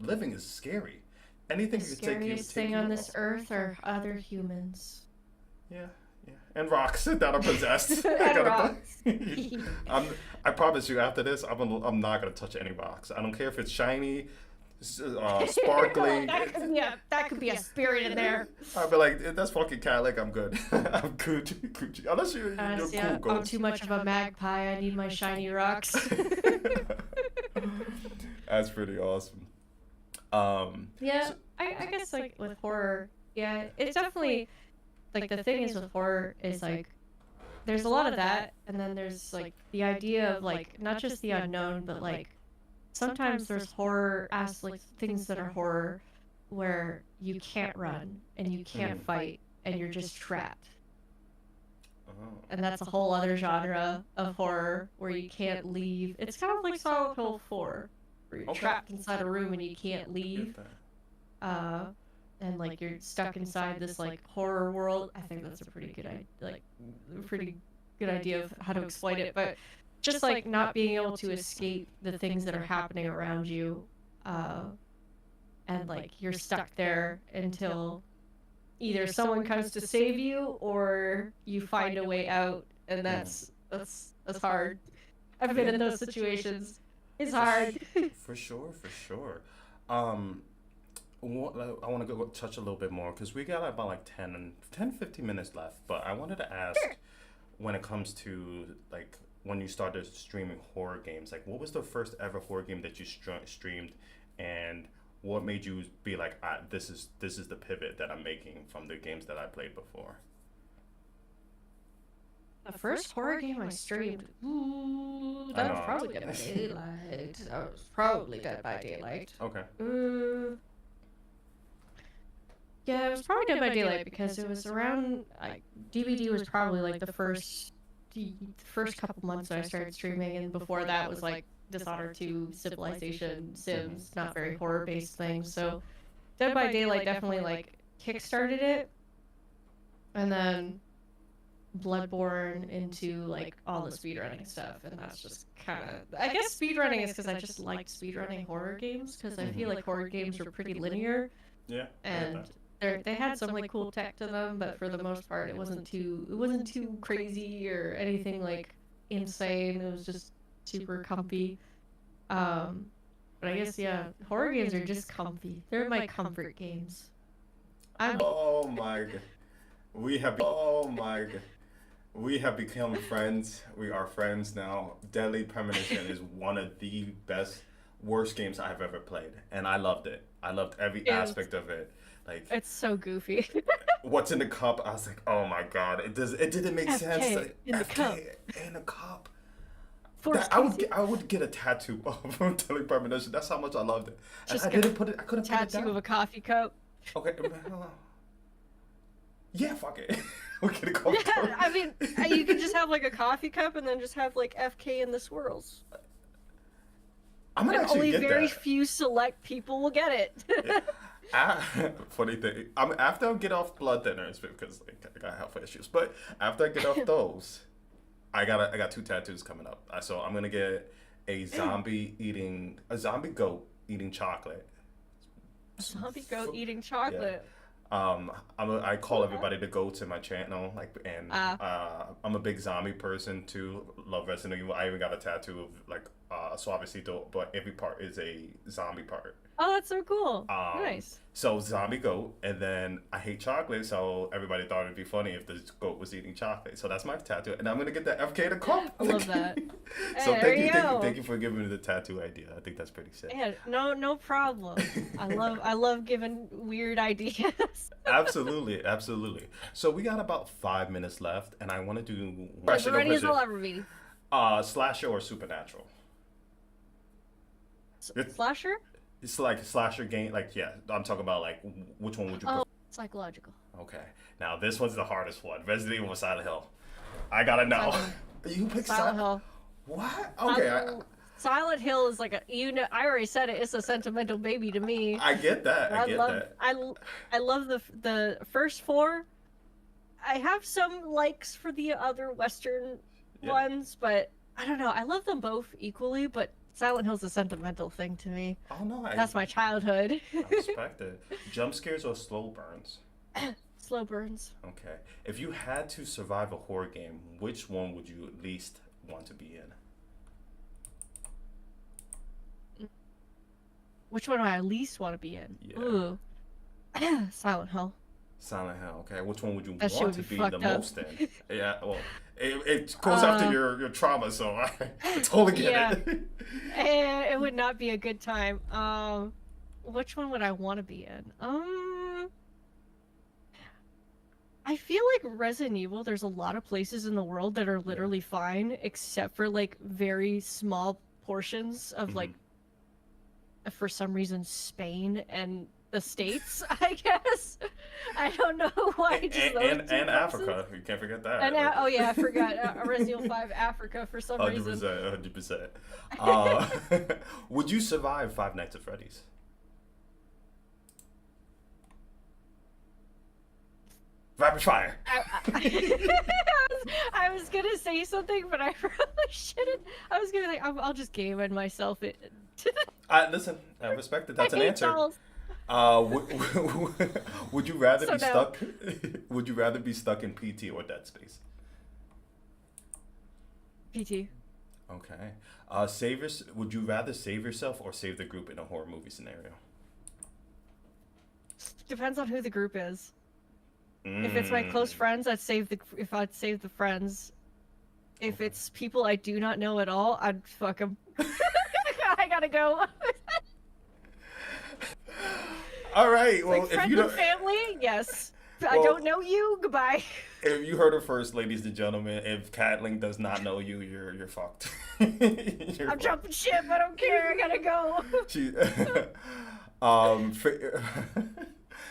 Living is scary. Anything The you take, scariest thing on this earth are other humans. Yeah. And rocks that are possessed. Rocks. I promise you, after this, I'm not gonna touch any rocks. I don't care if it's shiny, sparkling. that could be a spirit in there. I'll be like, that's fucking KatLink. I'm good. I'm good. Unless you're cool, I'm ghost. too much of a magpie. I need my shiny rocks. That's pretty awesome. I guess like with horror, it's definitely like the thing is with horror is like there's a lot of that, and then there's like the idea of like not just the unknown, but like sometimes there's horror as like things that are horror where you can't run and you can't fight and you're just trapped. And that's a whole other genre of horror where you can't leave. It's kind of like Silent Hill 4, where you're trapped inside a room and you can't leave. and like you're stuck inside this like horror world. I think that's a pretty good idea of how to exploit it. But just like not being able to escape the things that are happening around you, and like you're stuck there until either someone comes to save you or you find a way out, and that's hard. I've been in those situations. It's hard. For sure, for sure. Um, I want to go touch a little bit more because we got about like 15 minutes left. But I wanted to ask, when it comes to like when you started streaming horror games, like what was the first ever horror game that you streamed, and what made you be like, this is the pivot that I'm making from the games that I played before? The first horror game I streamed, that was probably Dead by Daylight. That was probably Dead by Daylight. Okay. Yeah, it was probably Dead by Daylight because it was around, like, DVD was probably like the first couple months that I started streaming, and before that was like Dishonored 2, Civilization, Sims, not very horror-based things. So Dead by Daylight definitely like kickstarted it, and then Bloodborne into like all the speedrunning stuff, and that's just kind of, I guess speedrunning is because I just liked speedrunning horror games because I feel like horror games were pretty linear. Yeah. And they had some like cool tech to them, but for the most part it wasn't too crazy or anything like insane. It was just super comfy. But I guess horror games are just comfy. They're my comfort games. Oh my god. We have become friends. We are friends now. Deadly Premonition is one of the worst games I've ever played, and I loved it. I loved every aspect of it. Like, it's so goofy. What's in the cup? I was like, oh my god, it didn't make sense. Like, in the cup. In a cup. I would get a tattoo of Deadly Premonition. That's how much I loved it. And Just I couldn't put it down. Tattoo of a coffee cup. Okay. Yeah, fuck it. We could go. Yeah, I mean, you could just have like a coffee cup and then just have like FK in the swirls. I'm gonna actually only get very that. few select people will get it. Funny thing, after I get off blood thinners because like, I got health issues, but after I get off those, I got 2 tattoos coming up. So I'm gonna get a zombie goat eating chocolate. Zombie goat eating chocolate. I call everybody the goats in my channel, like, and I'm a big zombie person too. Love Resident Evil. I even got a tattoo of like Suavecito, but every part is a zombie part. Oh, that's so cool. Nice. So zombie goat, and then I hate chocolate, so everybody thought it'd be funny if the goat was eating chocolate. So that's my tattoo, and I'm gonna get that FK to cup. I love that. So Hey, thank you for giving me the tattoo idea. I think that's pretty sick. Yeah, no problem. I love giving weird ideas. Absolutely. So we got about 5 minutes left, and I want to do As ready as I'll ever be. slasher or supernatural. Slasher? It's like a slasher game. Like, yeah, I'm talking about like which one would you prefer? Psychological. Okay. Now this one's the hardest one. Resident Evil Silent Hill. I gotta know. You pick Silent Hill. What? Okay. Silent Hill is like I already said it. It's a sentimental baby to me. I get that. I love the first 4. I have some likes for the other Western ones, but I don't know. I love them both equally, but Silent Hill's a sentimental thing to me. Oh no, that's my childhood. I respect it. Jump scares or slow burns? Slow burns. Okay. If you had to survive a horror game, which one would you least want to be in? Which one do I least want to be in? Yeah. Ooh. Silent Hill. Silent Hill. Okay. Which one would you that want to be the most in? Yeah. Well, it goes after your trauma, so I totally get it. It would not be a good time. Which one would I want to be in? I feel like Resident Evil, there's a lot of places in the world that are literally fine, except for like very small portions of like, for some reason, Spain and the States, I guess. I don't know why. And Africa, you can't forget that. And oh yeah, I forgot Resident Evil 5 Africa for some reason. 100%. Would you survive Five Nights at Freddy's? Rapid fire. I was gonna say something, but I probably shouldn't. I was gonna be like, I'll just game in myself. Listen, I respect it. That's I an hate answer. dolls. Would you rather So be no. stuck? Would you rather be stuck in PT or Dead Space? PT. Okay. Would you rather save yourself or save the group in a horror movie scenario? Depends on who the group is. If it's my close friends, I'd save the friends. If Okay. it's people I do not know at all, I'd fuck them. I gotta go. All right. Well, Like if friends you and don't, family, yes. I Well- don't know you. Goodbye. if you heard it first, ladies and gentlemen, if KatLink does not know you, you're fucked. You're I'm fucked. jumping ship. I don't care. I gotta go. She,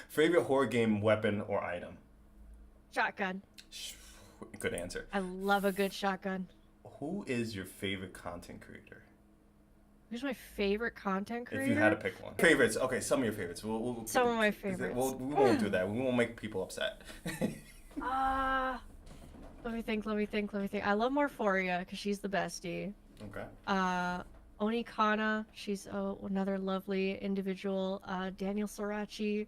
favorite horror game weapon or item? Shotgun. Good answer. I love a good shotgun. Who is your favorite content creator? Who's my favorite content creator? If you had to pick one. Favorites. Okay, some of your favorites. Some of my favorites. We won't do that. We won't make people upset. Let me think. I love Morphoria because she's the bestie. Okay. Onikana, she's another lovely individual. Daniel Sorachi,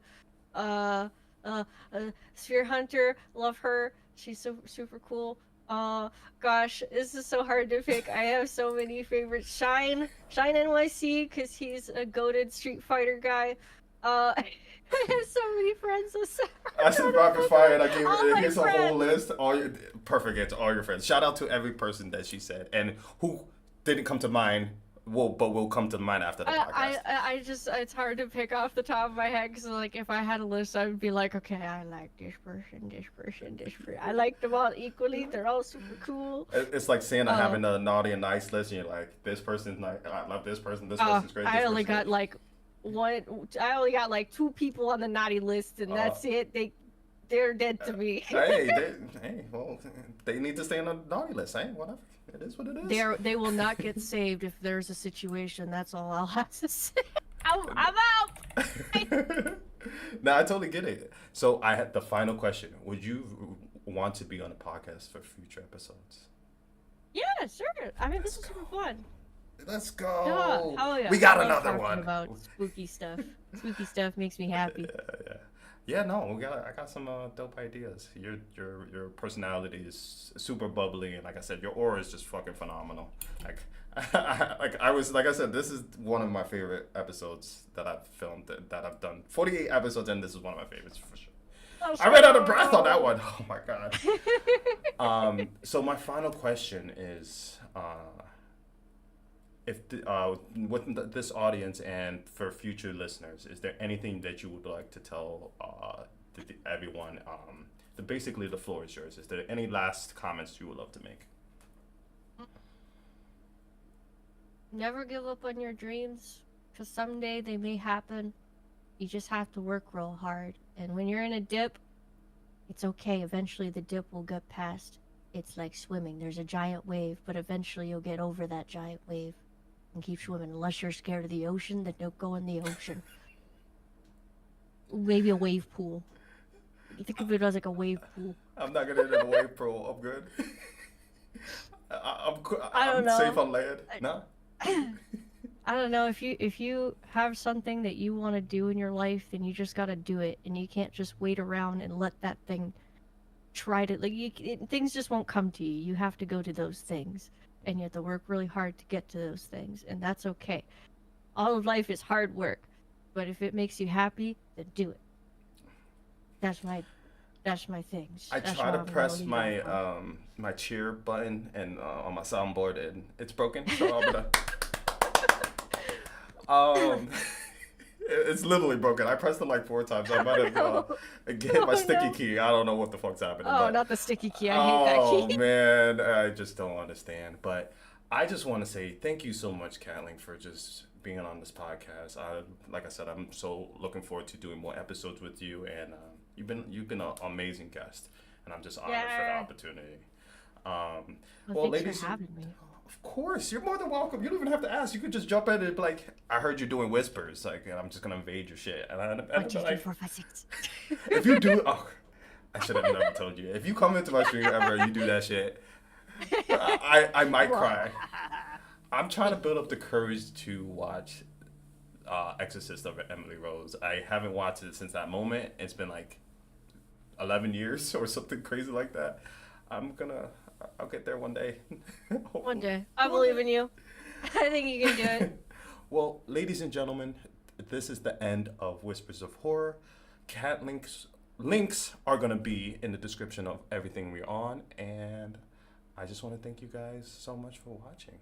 Sphere Hunter, love her. She's so super cool. Gosh, this is so hard to pick. I have so many favorites. Shine NYC because he's a goated Street Fighter guy. I have so many friends. I said rapid fire and I gave All my here's a whole friends. list. Perfect answer. All your friends. Shout out to every person that she said and who didn't come to mind. But will come to mind after the podcast. I just, it's hard to pick off the top of my head because, like, if I had a list, I would be like, okay, I like this person. I like them all equally. They're all super cool. It's like saying having a naughty and nice list, and you're like, this person's nice. I love this person. This person's great. I only got like two people on the naughty list, and that's it. They're dead to me. Well, they need to stay on the naughty list. Hey, whatever. It is what it is. They will not get saved if there's a situation. That's all I'll have to say. I'm out. No, I totally get it. So I had the final question. Would you want to be on a podcast for future episodes? Yeah, sure. I mean, this is super fun. Let's go. Yeah, hell yeah. We got I love another talking one. about spooky stuff. Spooky stuff makes me happy. Yeah, no, I got some dope ideas. Your personality is super bubbly, and like I said, your aura is just fucking phenomenal. Like I said, this is one of my favorite episodes that I've filmed that I've done. 48 episodes, and this is one of my favorites for sure. Oh, I ran out of breath on that one. Oh my god. So my final question is, with this audience and for future listeners, is there anything that you would like to tell everyone? Basically, the floor is yours. Is there any last comments you would love to make? Never give up on your dreams, because someday they may happen. You just have to work real hard. And when you're in a dip, it's okay. Eventually the dip will get past. It's like swimming. There's a giant wave, but eventually you'll get over that giant wave and keep swimming. Unless you're scared of the ocean, then don't go in the ocean. Maybe a wave pool. You think of it as like a wave pool. I'm not gonna do the wave pro. I'm good. I'm know. safe on land. No. I don't know, if you have something that you want to do in your life, then you just gotta do it, and you can't just wait around and let that thing try to things just won't come to you. You have to go to those things, and you have to work really hard to get to those things, and that's okay. All of life is hard work, but if it makes you happy, then do it. That's my thing. I That's try what to I'm gonna press leave my off on. my cheer button and on my soundboard, and it's broken. So I'm gonna. It's literally broken. I pressed it like 4 times. I'm about to get my sticky key. I don't know what the fuck's happening. Oh, but, not the sticky key. I hate that key. Oh man, I just don't understand. But I just want to say thank you so much, KatLink, for just being on this podcast. Like I said, I'm so looking forward to doing more episodes with you, and you've been an amazing guest, and I'm just honored for the opportunity. Well, thanks ladies, for having me. of course, you're more than welcome. You don't even have to ask. You could just jump in and be like, I heard you're doing whispers. Like, and I'm just gonna invade your shit. And 1, 2, 3, 4, 5, 6. if you do, I should have never told you. If you come into my stream ever and you do that shit, I might cry. I'm trying to build up the courage to watch Exorcist of Emily Rose. I haven't watched it since that moment. It's been like 11 years or something crazy like that. I'll get there one day. One day. I believe in you. I think you can do it. Well, ladies and gentlemen, this is the end of Whispers of Horror. KatLink's links are going to be in the description of everything we're on. And I just want to thank you guys so much for watching.